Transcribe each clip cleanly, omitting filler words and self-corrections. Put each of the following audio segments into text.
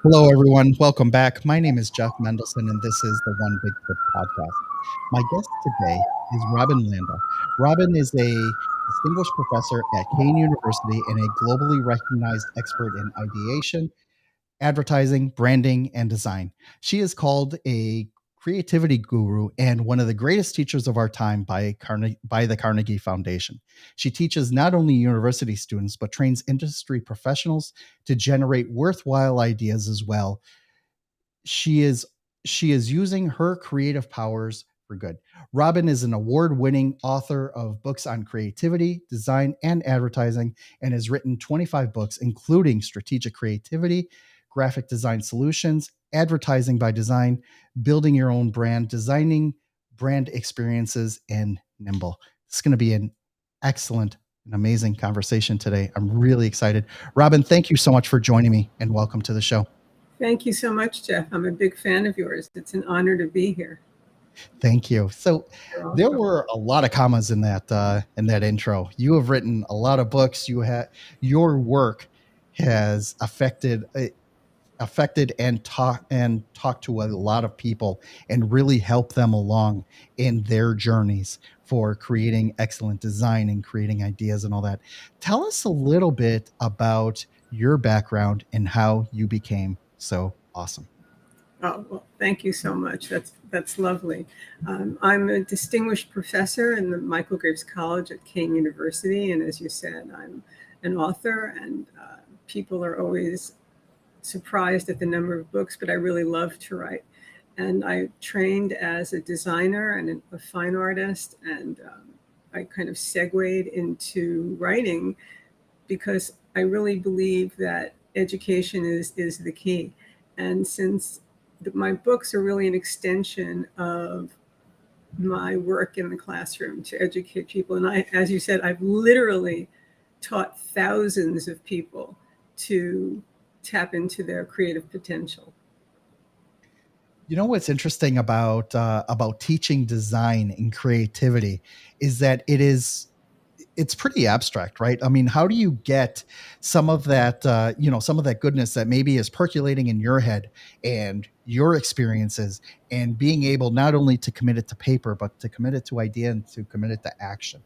Hello, everyone. Welcome back. My name is Jeff Mendelson, and this is the One Big Trip podcast. My guest today is Robin Landa. Robin is a distinguished professor at Kane University and a globally recognized expert in ideation, advertising, branding, and design. She is called a creativity guru and one of the greatest teachers of our time by the Carnegie Foundation. She teaches not only university students, but trains industry professionals to generate worthwhile ideas as well. She is using her creative powers for good. Robin is an award-winning author of books on creativity, design, and advertising, and has written 25 books, including Strategic Creativity, Graphic Design Solutions, Advertising by Design, Building Your Own Brand, Designing Brand Experiences, and Nimble. It's going to be an excellent and amazing conversation today. I'm really excited. Robin, thank you so much for joining me, and welcome to the show. Thank you so much, Jeff. I'm a big fan of yours. It's an honor to be here. Thank you. So there were a lot of commas in that intro. You have written a lot of books. Your work has affected and talked to a lot of people and really helped them along in their journeys for creating excellent design and creating ideas and all that. Tell us a little bit about your background and how you became so awesome. Oh, well, thank you so much. That's lovely. I'm a distinguished professor in the Michael Graves College at Kane University, and as you said, I'm an author, and people are always surprised at the number of books, but I really love to write. And I trained as a designer and a fine artist, and I kind of segued into writing because I really believe that education is the key. And since my books are really an extension of my work in the classroom to educate people, and as you said, I've literally taught thousands of people to tap into their creative potential. You know what's interesting about teaching design and creativity is that it's pretty abstract, right? I mean, how do you get some of that some of that goodness that maybe is percolating in your head and your experiences, and being able not only to commit it to paper, but to commit it to idea and to commit it to action?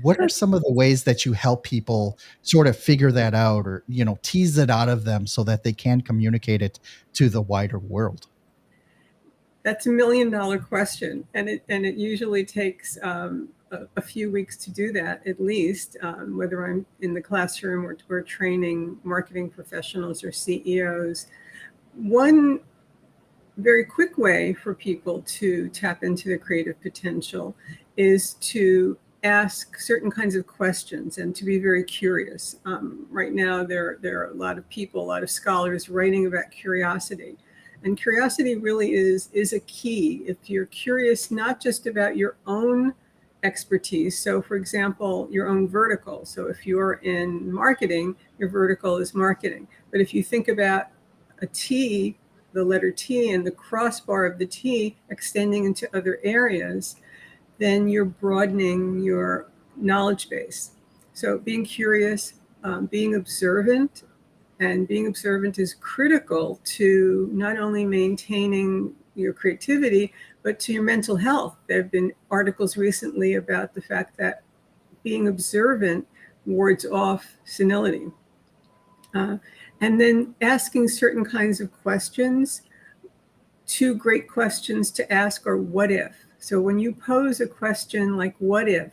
What are some of the ways that you help people sort of figure that out, or tease it out of them so that they can communicate it to the wider world? That's $1 million question, and it usually takes a few weeks to do that, at least, whether I'm in the classroom or training marketing professionals or CEOs. One very quick way for people to tap into their creative potential is to ask certain kinds of questions and to be very curious. Right now, there are a lot of people, a lot of scholars writing about curiosity. And curiosity really is a key. If you're curious not just about your own expertise, so for example, your own vertical. So if you're in marketing, your vertical is marketing. But if you think about a T, the letter T and the crossbar of the T extending into other areas, then you're broadening your knowledge base. So being curious, being observant, and being observant is critical to not only maintaining your creativity, but to your mental health. There have been articles recently about the fact that being observant wards off senility. And then asking certain kinds of questions. Two great questions to ask are what if? So when you pose a question like what if,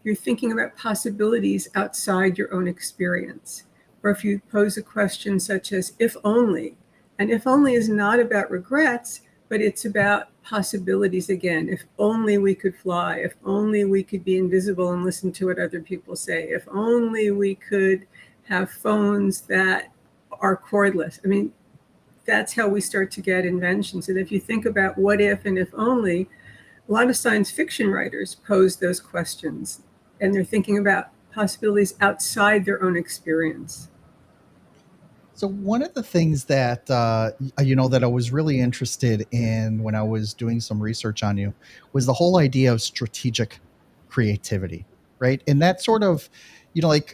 you're thinking about possibilities outside your own experience. Or if you pose a question such as if only, and if only is not about regrets, but it's about possibilities again. If only we could fly, if only we could be invisible and listen to what other people say, if only we could have phones that are cordless. I mean, that's how we start to get inventions. And if you think about what if and if only, a lot of science fiction writers pose those questions, and they're thinking about possibilities outside their own experience. So one of the things that that I was really interested in when I was doing some research on you was the whole idea of strategic creativity. right? And that sort of, like,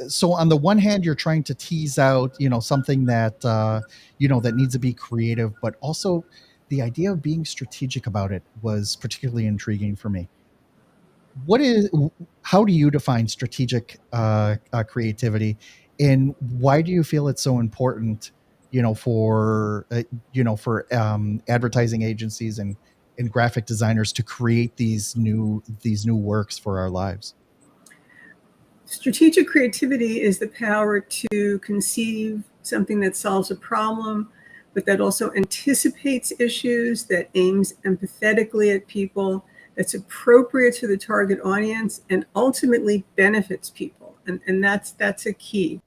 so on the one hand, you're trying to tease out, something that, that needs to be creative, but also the idea of being strategic about it was particularly intriguing for me. What is, how do you define strategic creativity, and why do you feel it's so important, for, advertising agencies and graphic designers to create these new works for our lives? Strategic creativity is the power to conceive something that solves a problem, but that also anticipates issues, that aims empathetically at people, that's appropriate to the target audience, and ultimately benefits people. And that's a key.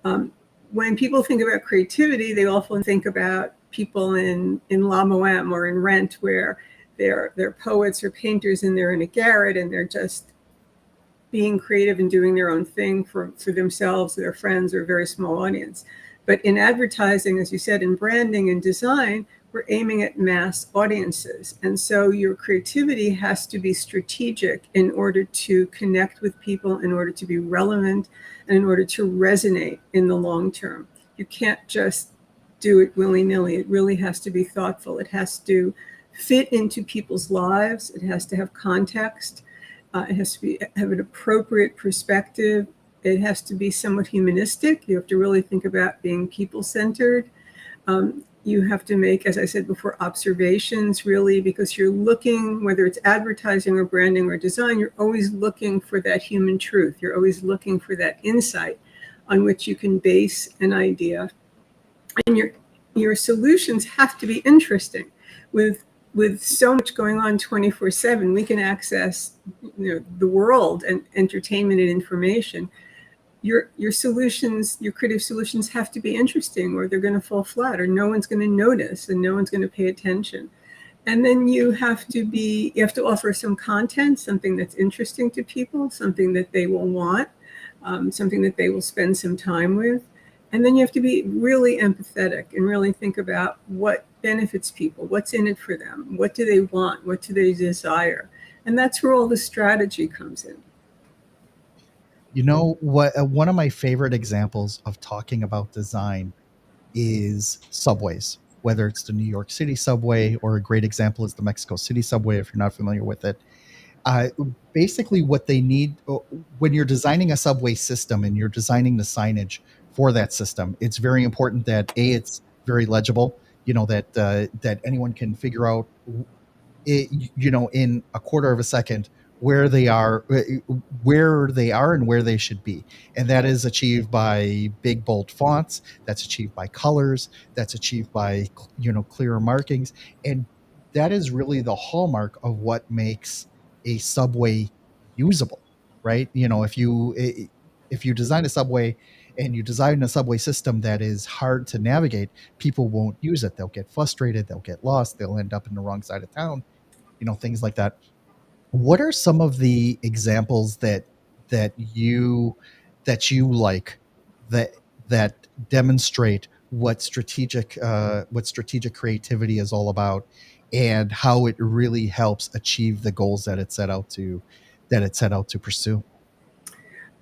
Um, when people think about creativity, they often think about people in La Boheme or in Rent, where they're poets or painters and they're in a garret and they're just being creative and doing their own thing for themselves, their friends, or a very small audience. But in advertising, as you said, in branding and design, we're aiming at mass audiences. And so your creativity has to be strategic in order to connect with people, in order to be relevant, and in order to resonate in the long term. You can't just do it willy-nilly. It really has to be thoughtful. It has to fit into people's lives. It has to have context. It has to have an appropriate perspective. It has to be somewhat humanistic. You have to really think about being people-centered. You have to make, as I said before, observations, really, because you're looking, whether it's advertising or branding or design, you're always looking for that human truth. You're always looking for that insight on which you can base an idea. And your solutions have to be interesting. With so much going on 24/7, we can access the world and entertainment and information. Your solutions, your creative solutions, have to be interesting, or they're going to fall flat, or no one's going to notice, and no one's going to pay attention. And then you have to offer some content, something that's interesting to people, something that they will want, something that they will spend some time with. And then you have to be really empathetic and really think about what benefits people, what's in it for them, what do they want, what do they desire. And that's where all the strategy comes in. What, one of my favorite examples of talking about design is subways, whether it's the New York City subway, or a great example is the Mexico City subway, if you're not familiar with it. uh, Basically, what they need, when you're designing a subway system and you're designing the signage for that system, it's very important that it's very legible, that anyone can figure out it, in a quarter of a second where they are and where they should be. And that is achieved by big bold fonts, that's achieved by colors, that's achieved by, clearer markings. And that is really the hallmark of what makes a subway usable, right? If you design a subway and you design a subway system that is hard to navigate, people won't use it. They'll get frustrated, they'll get lost, they'll end up in the wrong side of town, things like that. What are some of the examples that you like, that that demonstrate what strategic creativity is all about, and how it really helps achieve the goals that it set out to pursue?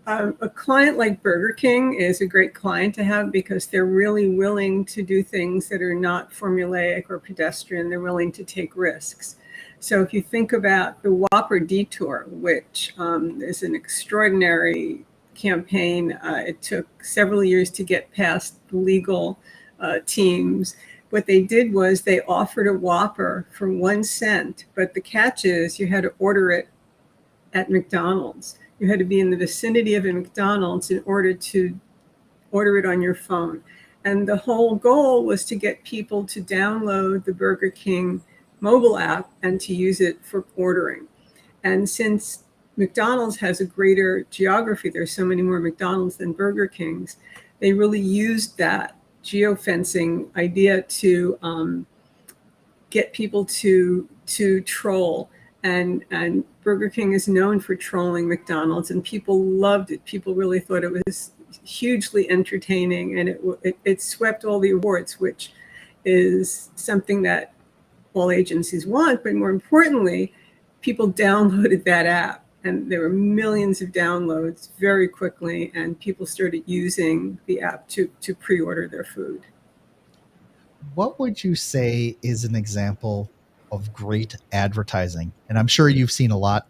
A client like Burger King is a great client to have because they're really willing to do things that are not formulaic or pedestrian. They're willing to take risks. So if you think about the Whopper Detour, which is an extraordinary campaign, it took several years to get past the legal teams. What they did was they offered a Whopper for 1 cent, but the catch is you had to order it at McDonald's. You had to be in the vicinity of a McDonald's in order to order it on your phone. And the whole goal was to get people to download the Burger King mobile app and to use it for ordering. And since McDonald's has a greater geography, there's so many more McDonald's than Burger Kings, they really used that geofencing idea to get people to troll. And Burger King is known for trolling McDonald's, and people loved it. People really thought it was hugely entertaining, and it swept all the awards, which is something that all agencies want. But more importantly, people downloaded that app. and there were millions of downloads very quickly, and people started using the app to pre-order their food. What would you say is an example of great advertising? And I'm sure you've seen a lot,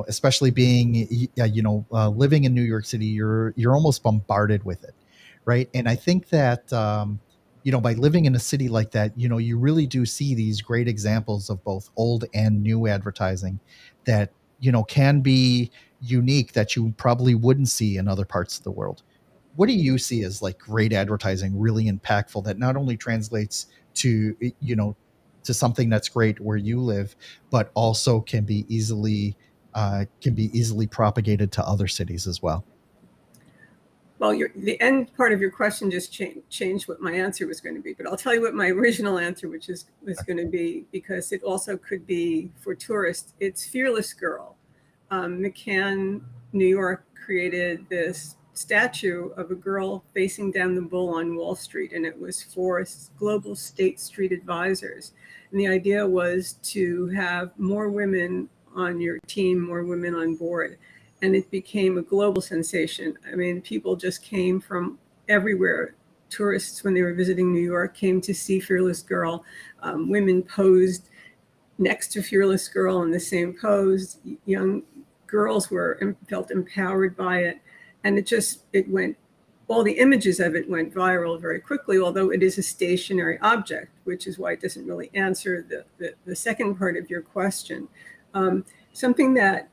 especially being, living in New York City, you're almost bombarded with it, right? And I think that, by living in a city like that, you really do see these great examples of both old and new advertising that, can be unique that you probably wouldn't see in other parts of the world. What do you see as like great advertising, really impactful, that not only translates to to something that's great where you live, but also can be easily propagated to other cities as well? Well, the end part of your question just changed what my answer was going to be, but I'll tell you what my original answer, which was going to be, because it also could be for tourists. It's Fearless Girl. McCann, New York, created this statue of a girl facing down the bull on Wall Street, and it was for global State Street advisors. And the idea was to have more women on your team, more women on board. And it became a global sensation. I mean, people just came from everywhere. Tourists, when they were visiting New York, came to see Fearless Girl. Women posed next to Fearless Girl in the same pose. Young girls felt empowered by it, and it went. All the images of it went viral very quickly, although it is a stationary object, which is why it doesn't really answer the second part of your question. Something that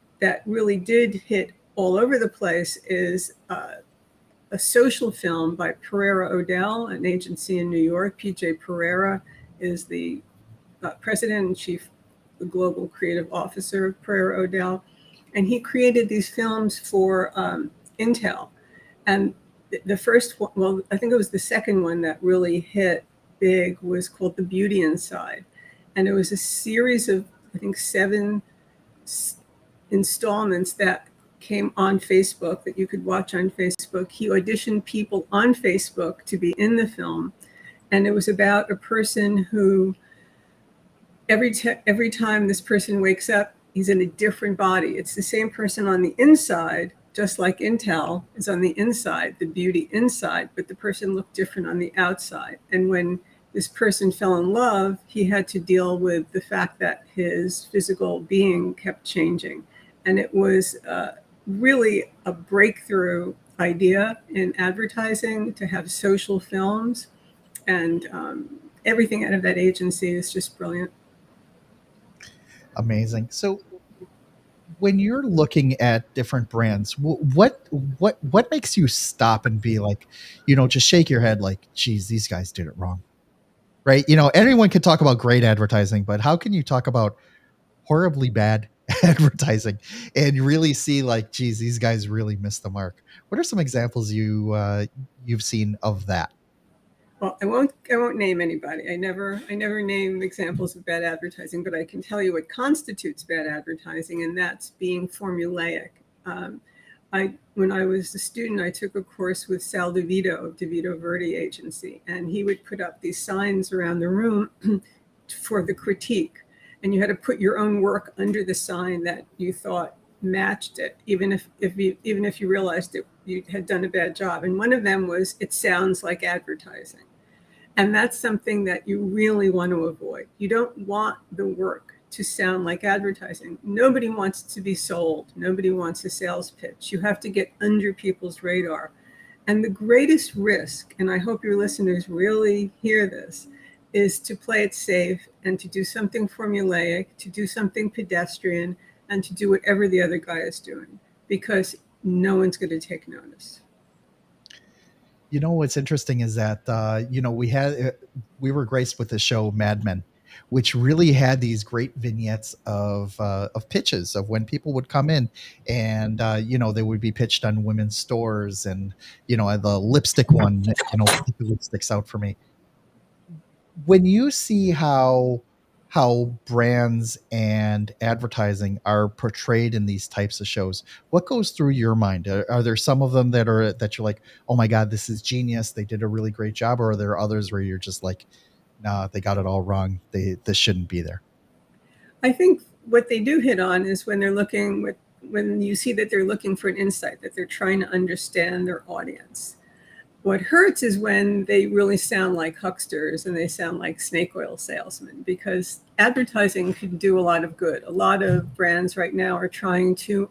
really did hit all over the place is a social film by Pereira Odell, an agency in New York. PJ Pereira is the president and chief global creative officer of Pereira Odell. And he created these films for Intel. And the first one, well, I think it was the second one that really hit big, was called The Beauty Inside. And it was a series of, I think, 7 installments that came on Facebook that you could watch on Facebook. He auditioned people on Facebook to be in the film. And it was about a person who every time this person wakes up, he's in a different body. It's the same person on the inside, just like Intel is on the inside, the beauty inside, but the person looked different on the outside. And when this person fell in love, he had to deal with the fact that his physical being kept changing. And it was really a breakthrough idea in advertising to have social films. And everything out of that agency is just brilliant. Amazing. So when you're looking at different brands, what makes you stop and be like, just shake your head like, geez, these guys did it wrong, right? Anyone can talk about great advertising, but how can you talk about horribly bad advertising and really see like, geez, these guys really missed the mark? What are some examples you've seen of that? Well, I won't name anybody. I never name examples of bad advertising, but I can tell you what constitutes bad advertising, and that's being formulaic. When I was a student, I took a course with Sal DeVito of DeVito Verde Agency, and he would put up these signs around the room for the critique, and you had to put your own work under the sign that you thought matched it, even if you realized that you had done a bad job. And one of them was, "It sounds like advertising." And that's something that you really want to avoid. You don't want the work to sound like advertising. Nobody wants to be sold. Nobody wants a sales pitch. You have to get under people's radar. And the greatest risk, and I hope your listeners really hear this, is to play it safe and to do something formulaic, to do something pedestrian, and to do whatever the other guy is doing, because no one's going to take notice. What's interesting is that we were graced with the show Mad Men, which really had these great vignettes of pitches of when people would come in, and they would be pitched on women's stores, and the lipstick one particularly sticks out for me. When you see how brands and advertising are portrayed in these types of shows, what goes through your mind? Are there some of them that you're like, oh my God, this is genius, they did a really great job? Or are there others where you're just like, nah, they got it all wrong, this shouldn't be there? I think what they do hit on is when they're looking when you see that they're looking for an insight, that they're trying to understand their audience. What hurts is when they really sound like hucksters and they sound like snake oil salesmen, because advertising can do a lot of good. A lot of brands right now are trying to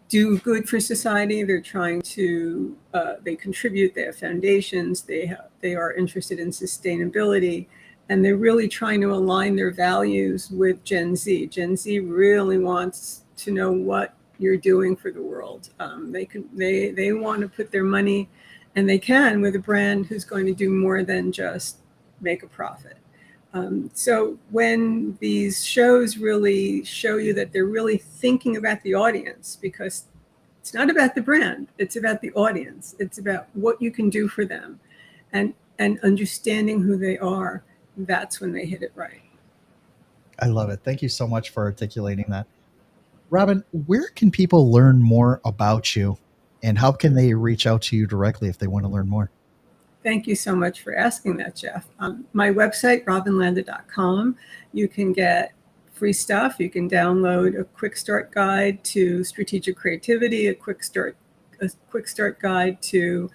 do good for society. They're trying to, they contribute, they have foundations, they are interested in sustainability, and they're really trying to align their values with Gen Z. Gen Z really wants to know what you're doing for the world. They want to put their money, and they can, with a brand who's going to do more than just make a profit. So when these shows really show you that they're really thinking about the audience, because it's not about the brand, it's about the audience, it's about what you can do for them, and understanding who they are, that's when they hit it right. I love it. Thank you so much for articulating that. Robin, where can people learn more about you, and how can they reach out to you directly if they want to learn more? Thank you so much for asking that, Jeff. My website, robinlanda.com, you can get free stuff. You can download a quick start guide to strategic creativity, a quick start guide to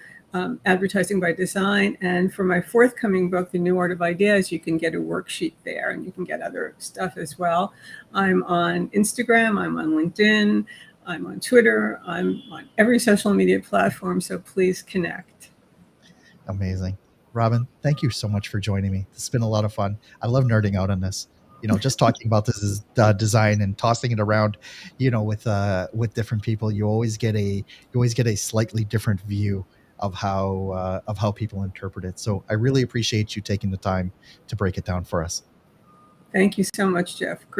advertising by design. And for my forthcoming book, The New Art of Ideas, you can get a worksheet there, and you can get other stuff as well. I'm on Instagram, I'm on LinkedIn, I'm on Twitter, I'm on every social media platform, so please connect. Amazing. Robin, thank you so much for joining me. It's been a lot of fun. I love nerding out on this. Just talking about this is design and tossing it around, with different people. You always get a slightly different view of how people interpret it. So I really appreciate you taking the time to break it down for us. Thank you so much, Jeff.